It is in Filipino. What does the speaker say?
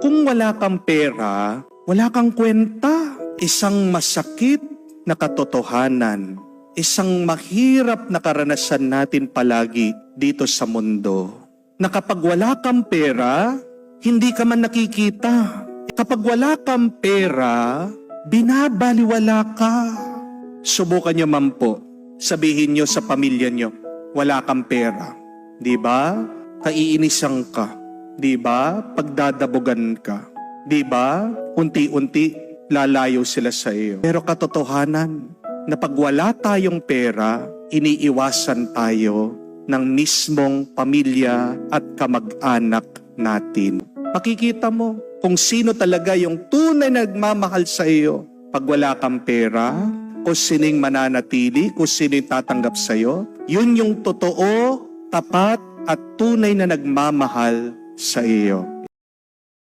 kung wala kang pera, wala kang kwenta. Isang masakit na katotohanan, isang mahirap na karanasan natin palagi dito sa mundo, na kapag wala kang pera, hindi ka man nakikita. Kapag wala kang pera, binabaliwala ka. Subukan nyo man po, sabihin nyo sa pamilya nyo, wala kang pera. Di ba? Kaiinisan ka. Di ba? Pagdadabugan ka. Di ba? Unti-unti, lalayo sila sa iyo. Pero katotohanan, na pag wala tayong pera, iniiwasan tayo ng mismong pamilya at kamag-anak natin. Makikita mo kung sino talaga yung tunay na nagmamahal sa iyo. Pag wala kang pera, kung sining mananatili, kung sining tatanggap sa iyo, yun yung totoo, tapat at tunay na nagmamahal sa iyo.